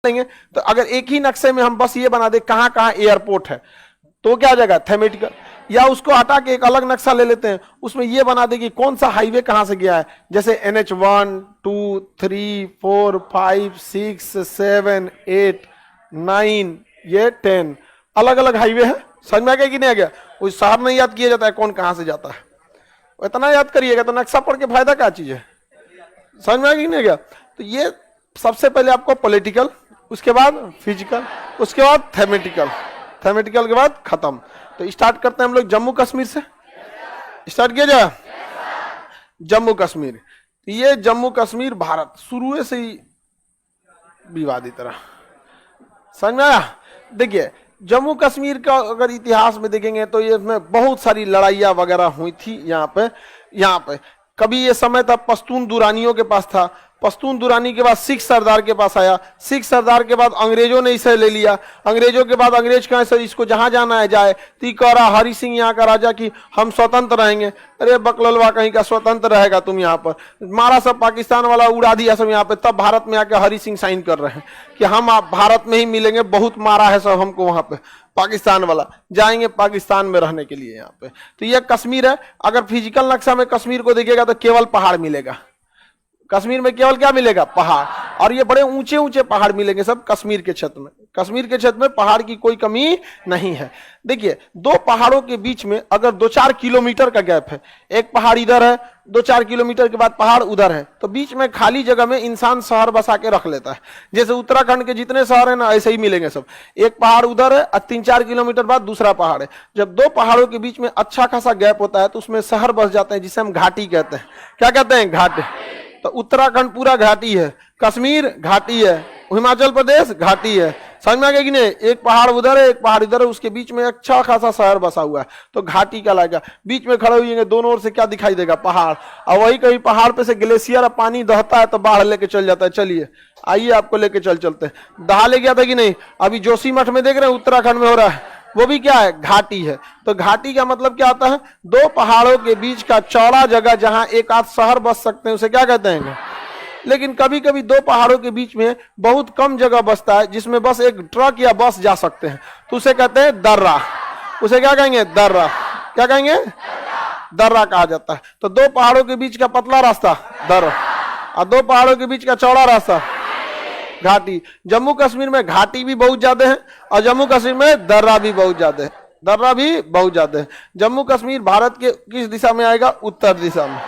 देंगे तो अगर एक ही नक्शे में हम बस ये बना दे कहां कहां एयरपोर्ट है तो क्या आ जाएगा थेमेटिकल, या उसको हटा के एक अलग नक्शा ले लेते हैं उसमें ये बना दे कि कौन सा हाईवे कहां से गया है, जैसे NH 1 2 3 4 5 6 7 8 9 ये 10 अलग अलग हाईवे है। समझ में आ गया कि नहीं आ गया? कोई शहर नहीं याद किया जाता है कौन कहां से जाता है, इतना याद करिएगा तो नक्शा पढ़ के फायदा क्या चीज है। समझ में आ गया कि नहीं आ गया? तो ये सबसे पहले आपको पॉलिटिकल, उसके बाद फिजिकल, उसके बाद थेमेटिकल, थेमेटिकल के बाद खत्म। तो स्टार्ट करते हैं हम लोग जम्मू कश्मीर से। स्टार्ट किया जाए जम्मू कश्मीर। ये जम्मू कश्मीर भारत शुरू से ही विवादित रहा। समझ में आया? देखिए जम्मू कश्मीर का अगर इतिहास में देखेंगे तो ये इसमें बहुत सारी लड़ाइयाँ वगैरह हुई थी। यहाँ पे कभी ये समय था पश्तून दुरानियों के पास था, पश्तून दुरानी के बाद सिख सरदार के पास आया, सिख सरदार के बाद अंग्रेजों ने इसे ले लिया, अंग्रेजों के बाद अंग्रेज कहे सर इसको जहां जाना है जाए, तो कह रहा हरि सिंह यहाँ का राजा कि हम स्वतंत्र रहेंगे। अरे बकललवा कहीं का स्वतंत्र रहेगा तुम, यहाँ पर मारा सब पाकिस्तान वाला उड़ा दिया सब यहाँ पे। तब भारत में आके हरि सिंह साइन कर रहे हैं कि हम आप भारत में ही मिलेंगे, बहुत मारा है सब हमको वहां पे, पाकिस्तान वाला जाएंगे पाकिस्तान में रहने के लिए यहाँ पे। तो ये कश्मीर है। अगर फिजिकल नक्शा में कश्मीर को देखिएगा तो केवल पहाड़ मिलेगा, कश्मीर में केवल क्या मिलेगा? पहाड़। और ये बड़े ऊंचे ऊंचे पहाड़ मिलेंगे सब कश्मीर के क्षेत्र में। कश्मीर के क्षेत्र में पहाड़ की कोई कमी नहीं है। देखिए दो पहाड़ों के बीच में अगर 2-4 किलोमीटर का गैप है, एक पहाड़ इधर है, 2-4 किलोमीटर के बाद पहाड़ उधर है, तो बीच में खाली जगह में इंसान शहर बसा के रख लेता है। जैसे उत्तराखंड के जितने शहर है ना ऐसे ही मिलेंगे सब, एक पहाड़ उधर है और 3-4 किलोमीटर बाद दूसरा पहाड़ है। जब दो पहाड़ों के बीच में अच्छा खासा गैप होता है तो उसमें शहर बस जाते हैं, जिसे हम घाटी कहते हैं। क्या कहते हैं? घाटी। तो उत्तराखंड पूरा घाटी है, कश्मीर घाटी है, हिमाचल प्रदेश घाटी है। समझ में आ गया कि नहीं? एक पहाड़ उधर है, एक पहाड़ इधर है, उसके बीच में अच्छा खासा शहर बसा हुआ है, तो घाटी कहलाएगा। बीच में खड़े हुए दोनों ओर से क्या दिखाई देगा? पहाड़। और वही कहीं पहाड़ पे से ग्लेशियर और पानी दहता है तो बाढ़ लेके चल जाता है। चलिए आइए आपको लेके चलते हैं। दहा ले गया था कि नहीं? अभी जोशीमठ में देख रहे हैं उत्तराखंड में हो रहा है, वो भी क्या है? घाटी है। तो घाटी का मतलब क्या होता है? दो पहाड़ों के बीच का चौड़ा जगह जहां एक आध शहर बस सकते हैं, उसे क्या कहते हैं? लेकिन कभी कभी दो पहाड़ों के बीच में बहुत कम जगह बसता है जिसमें बस एक ट्रक या बस जा सकते हैं, तो उसे कहते हैं दर्रा। उसे क्या कहेंगे? दर्रा। क्या कहेंगे? दर्रा कहा जाता है। तो दो पहाड़ों के बीच का पतला रास्ता दर्रा, और दो पहाड़ों के बीच का चौड़ा रास्ता घाटी। जम्मू कश्मीर में घाटी भी बहुत ज्यादा है और जम्मू कश्मीर में दर्रा भी बहुत ज्यादा है, दर्रा भी बहुत ज्यादा है। जम्मू कश्मीर भारत के किस दिशा में आएगा? उत्तर दिशा में।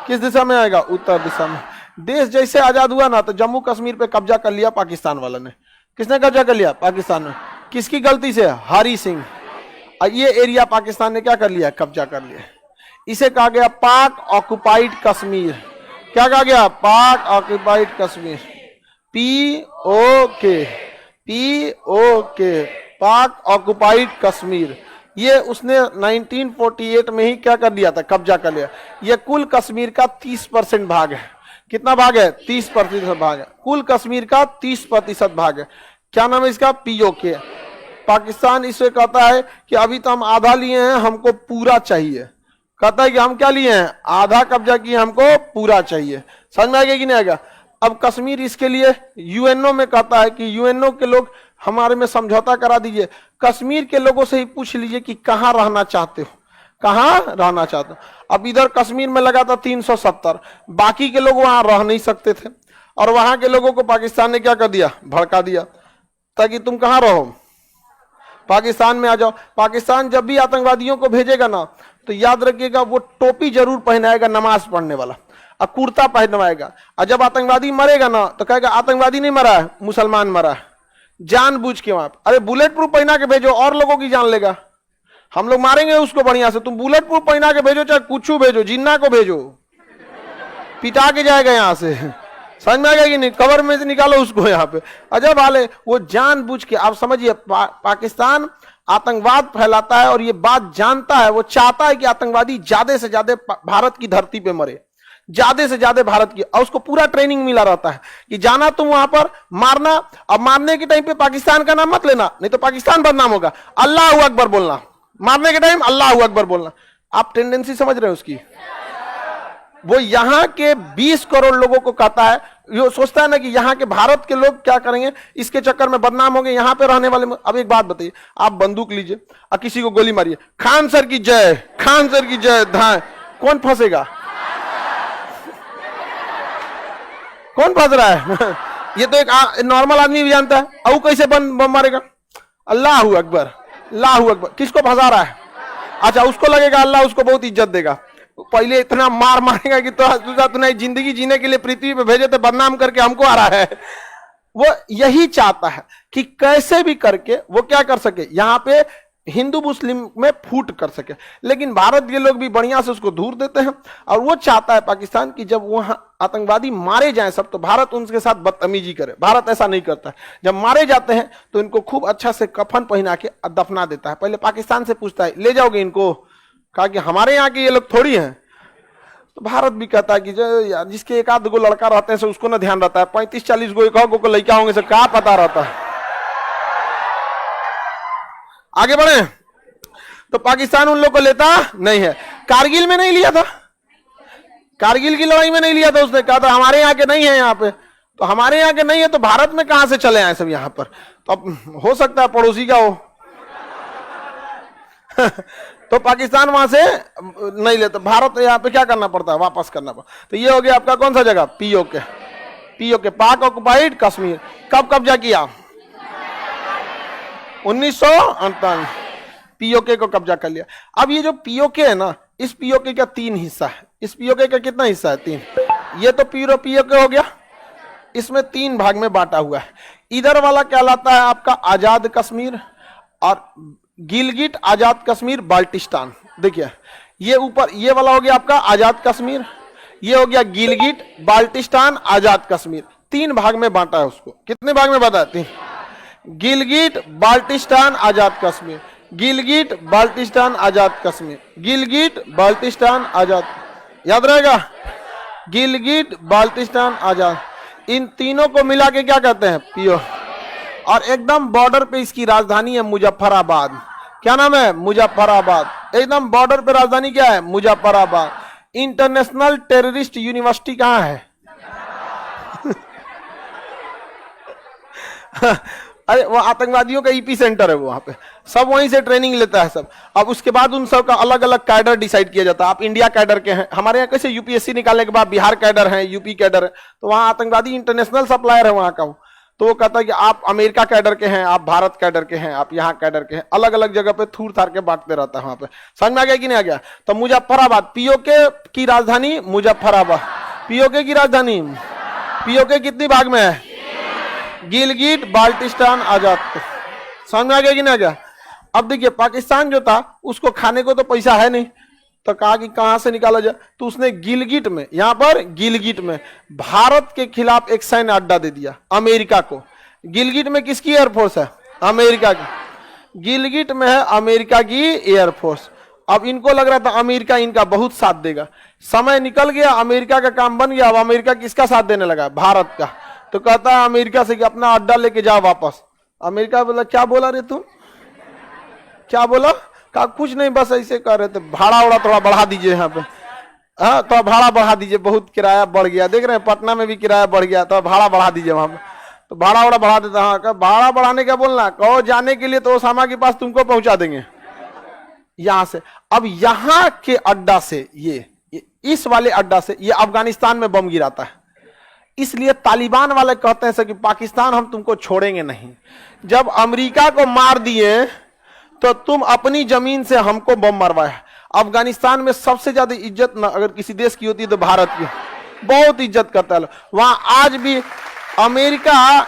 किस दिशा में आएगा? उत्तर दिशा में। देश जैसे आजाद हुआ ना तो जम्मू कश्मीर पे कब्जा कर लिया पाकिस्तान वाला ने। किसने कब्जा कर लिया? पाकिस्तान ने। किसकी गलती से? हरि सिंह। ये एरिया पाकिस्तान ने क्या कर लिया? कब्जा कर लिया। इसे कहा गया पाक ऑक्युपाइड कश्मीर। क्या कहा गया? पाक ऑक्युपाइड कश्मीर। POK, पाक ऑक्युपाइड कश्मीर। ये उसने 1948 में ही क्या कर लिया था? कब्जा कर लिया। ये कुल कश्मीर का 30% भाग है। कितना भाग है? 30% भाग है। कुल कश्मीर का 30% भाग है। क्या नाम है इसका? POK। पाकिस्तान इसे कहता है कि अभी तो हम आधा लिए हैं, हमको पूरा चाहिए। कहता है कि हम क्या लिए हैं? आधा कब्जा किए, हमको पूरा चाहिए। समझ में आएगा कि नहीं आएगा? अब कश्मीर इसके लिए UNO में कहता है कि UNO के लोग हमारे में समझौता करा दीजिए। कश्मीर के लोगों से ही पूछ लीजिए कि कहाँ रहना चाहते हो, कहाँ रहना चाहते हो। अब इधर कश्मीर में लगा था 370, बाकी के लोग वहां रह नहीं सकते थे, और वहां के लोगों को पाकिस्तान ने क्या कर दिया? भड़का दिया, ताकि तुम कहाँ रहो? पाकिस्तान में आ जाओ। पाकिस्तान जब भी आतंकवादियों को भेजेगा ना तो याद रखिएगा वो टोपी जरूर पहनाएगा नमाज पढ़ने वाला, और कुर्ता पहनवाएगा। और जब आतंकवादी मरेगा ना तो कहेगा आतंकवादी नहीं मरा है, मुसलमान मरा है, जानबूझ के वहां। अरे बुलेट प्रूफ पहना के भेजो और लोगों की जान लेगा, हम लोग मारेंगे उसको बढ़िया से। तुम बुलेट प्रूफ पहना के भेजो, चाहे कुछ भेजो, जिन्ना को भेजो, पिटा के जाएगा यहाँ से। समझ में आ गया कि नहीं? कवर में से निकालो उसको यहाँ पे। अजब हाल है। वो जानबूझ के, आप समझिए, पाकिस्तान आतंकवाद फैलाता है और ये बात जानता है। वो चाहता है कि आतंकवादी ज्यादा से ज्यादा भारत की धरती पे मरे, ज्यादा से ज्यादा भारत की। और उसको पूरा ट्रेनिंग मिला रहता है कि जाना तुम वहां पर, मारना। अब मारने के टाइम पे पाकिस्तान का नाम मत लेना, नहीं तो पाकिस्तान बदनाम होगा। अल्लाह अकबर बोलना, मारने के टाइम अल्लाह अकबर बोलना। आप टेंडेंसी समझ रहे हो उसकी? वो यहाँ के 20 करोड़ लोगों को कहता है, ये सोचता है ना कि यहाँ के भारत के लोग क्या करेंगे, इसके चक्कर में बदनाम होंगे यहाँ पे रहने वाले। अब एक बात बताइए, आप बंदूक लीजिए और किसी को गोली मारिए, खान सर की जय, खान सर की जय, धाए, कौन फंसेगा? कौन फंस रहा है? ये तो एक नॉर्मल आदमी भी जानता है। अब कैसे बम मारेगा? अल्लाह अकबर, अल्लाह अकबर, किसको फंसा रहा है? अच्छा, उसको लगेगा अल्लाह उसको बहुत इज्जत देगा, पहले इतना मार मारेगा कि तो तूने जिंदगी जीने के लिए पृथ्वी पे भेजे थे, बदनाम करके हमको आ रहा है। वो यही चाहता है कि कैसे भी करके वो क्या कर सके, यहाँ पे हिंदू मुस्लिम में फूट कर सके। लेकिन भारत के लोग भी बढ़िया से उसको दूर देते हैं, और वो चाहता है पाकिस्तान की जब वहां आतंकवादी मारे जाएं सब, तो भारत उनके साथ बदतमीजी करे। भारत ऐसा नहीं करता है, जब मारे जाते हैं तो इनको खूब अच्छा से कफन पहना के दफना देता है। पहले पाकिस्तान से पूछता है, ले जाओगे इनको? कहा कि हमारे यहाँ के ये लोग थोड़ी हैं। तो भारत भी कहता है कि यार जिसके एक आध गो लड़का रहते हैं से उसको ना ध्यान रहता है, 35-40 गो 1 गो लड़का होंगे से क्या पता रहता है। आगे बढ़े तो पाकिस्तान उन लोग को लेता नहीं है। कारगिल में नहीं लिया था, कारगिल की लड़ाई में नहीं लिया था, उसने कहा था हमारे यहाँ के नहीं है, यहाँ पे तो हमारे यहाँ के नहीं है, तो भारत में कहां से चले आए सब यहाँ पर? तो अब हो सकता है पड़ोसी का हो। तो पाकिस्तान वहां से नहीं लेता, भारत यहाँ पे क्या करना पड़ता है, वापस करना पड़ता। तो ये हो गया आपका कौन सा जगह, पीओके, पीओके पाक ऑक्युपाइड कश्मीर। कब कब्जा किया? 1948 पीओके को कब्जा कर लिया। अब ये जो पीओके है ना, इस पीओके का 3 हिस्सा है। इस पीओके का कितना हिस्सा है? 3। ये तो पीओके हो गया, इसमें 3 भाग में बांटा हुआ है। इधर वाला कहलाता है आपका आजाद कश्मीर, और गिलगिट आजाद कश्मीर बाल्टिस्तान। देखिए ये ऊपर ये वाला हो गया आपका आजाद कश्मीर, ये हो गया गिलगिट बाल्टिस्तान आजाद कश्मीर। 3 भाग में बांटा है उसको। कितने भाग में बांटा है? 3। गिलगिट बाल्टिस्तान आजाद कश्मीर, गिलगिट बाल्टिस्तान आजाद कश्मीर, गिलगिट बाल्टिस्तान आजाद, याद रहेगा, गिलगिट बाल्टिस्तान आजाद। इन तीनों को मिला के क्या कहते हैं? पीओ। और एकदम बॉर्डर पे इसकी राजधानी है मुजफ्फराबाद। क्या नाम है? मुजफ्फराबाद। एकदम बॉर्डर पे राजधानी क्या है? मुजफ्फराबाद। इंटरनेशनल टेररिस्ट यूनिवर्सिटी कहाँ है? अरे वो आतंकवादियों का ईपी सेंटर है, वहां पे सब वहीं से ट्रेनिंग लेता है सब। अब उसके बाद उन सब का अलग अलग कैडर डिसाइड किया जाता है। आप इंडिया कैडर के हैं, हमारे यहाँ कैसे यूपीएससी निकालने के बाद बिहार कैडर है, यूपी कैडर है, तो वहाँ आतंकवादी इंटरनेशनल सप्लायर है वहाँ का। तो वो कहता है कि आप अमेरिका कैडर के हैं, आप भारत कैडर के हैं, आप यहाँ कैडर के हैं, अलग अलग जगह पे थूर थार के बांटते रहता है वहां पे। समझ में आ गया कि नहीं आ गया? तो मुजफ्फराबाद, पीओके की राजधानी मुजफ्फराबाद। पीओके की राजधानी, पीओके कितनी भाग में है? गिलगिट बाल्टिस्तान आजाद। समझ में आ गया कि नहीं आ गया? अब देखिए पाकिस्तान जो था उसको खाने को तो पैसा है नहीं, तो कहा कि कहां से निकाला जाए, तो उसने गिलगिट में, यहां पर गिलगिट में भारत के खिलाफ एक सैन्य अड्डा दे दिया अमेरिका को। गिलगिट में किसकी एयरफोर्स है? अमेरिका की। गिलगिट में है अमेरिका की एयरफोर्स। अब इनको लग रहा था अमेरिका इनका बहुत साथ देगा, समय निकल गया, अमेरिका का काम बन गया। अब अमेरिका किसका साथ देने लगा? भारत का। तो कहता है अमेरिका से कि अपना अड्डा लेके जाओ वापस। अमेरिका बोला क्या बोला रे तुम, क्या बोला? कहा कुछ नहीं, बस ऐसे कह रहे थे, भाड़ा उड़ा थोड़ा बढ़ा दीजिए यहाँ पे। हाँ तो भाड़ा बढ़ा दीजिए, बहुत किराया बढ़ गया, देख रहे हैं पटना में भी किराया बढ़ गया, तो भाड़ा बढ़ा दीजिए वहां पे। तो भाड़ा उड़ा बढ़ा देता। हाँ भाड़ा बढ़ाने का बोलना, कहो जाने के लिए तो ओसामा के पास तुमको पहुंचा देंगे यहां से। अब यहाँ के अड्डा से ये इस वाले अड्डा से ये अफगानिस्तान में बम गिराता है। इसलिए तालिबान वाले कहते हैं कि पाकिस्तान हम तुमको छोड़ेंगे नहीं। जब अमेरिका को मार दिए तो तुम अपनी जमीन से हमको बम मरवाए। अफगानिस्तान में सबसे ज्यादा इज्जत न अगर किसी देश की होती है तो भारत की, बहुत इज्जत करता है। वहां आज भी अमेरिका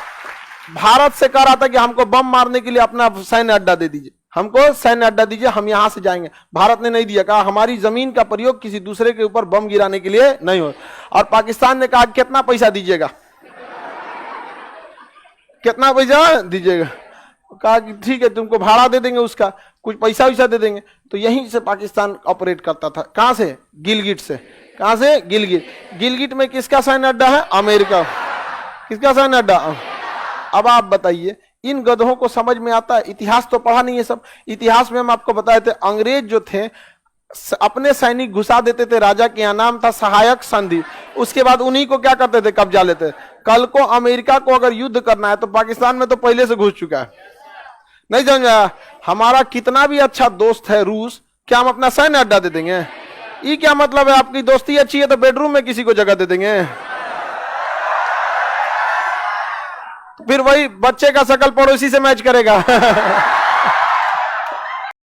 भारत से कह रहा था कि हमको बम मारने के लिए अपना सैन्य अड्डा दे दीजिए, हमको सैन्य अड्डा दीजिए, हम यहां से जाएंगे। भारत ने नहीं दिया, कहा हमारी जमीन का प्रयोग किसी दूसरे के ऊपर बम गिराने के लिए नहीं हो। और पाकिस्तान ने कहा कितना पैसा दीजिएगा, कितना पैसा दीजिएगा? कहा कि ठीक है तुमको भाड़ा दे देंगे, उसका कुछ पैसा वैसा दे देंगे। तो यहीं से पाकिस्तान ऑपरेट करता था। कहां से? गिलगिट से। कहां से? गिलगिट। गिलगिट में किसका सैन्य अड्डा है? अमेरिका। किसका सैन्य अड्डा? अब आप बताइए इन गधों को समझ में आता है? इतिहास तो पढ़ा नहीं है सब। इतिहास में हम आपको बताए थे अंग्रेज जो थे अपने सैनिक घुसा देते थे राजा के यहाँ, नाम था सहायक संधि। उसके बाद उन्हीं को क्या करते थे, कब्जा लेते। कल को अमेरिका को अगर युद्ध करना है तो पाकिस्तान में तो पहले से घुस चुका है, नहीं समझा। हमारा कितना भी अच्छा दोस्त है रूस, क्या हम अपना सैन्य अड्डा दे देंगे? ये क्या मतलब है? आपकी दोस्ती अच्छी है तो बेडरूम में किसी को जगह दे देंगे? फिर वही बच्चे का शकल पड़ोसी से मैच करेगा।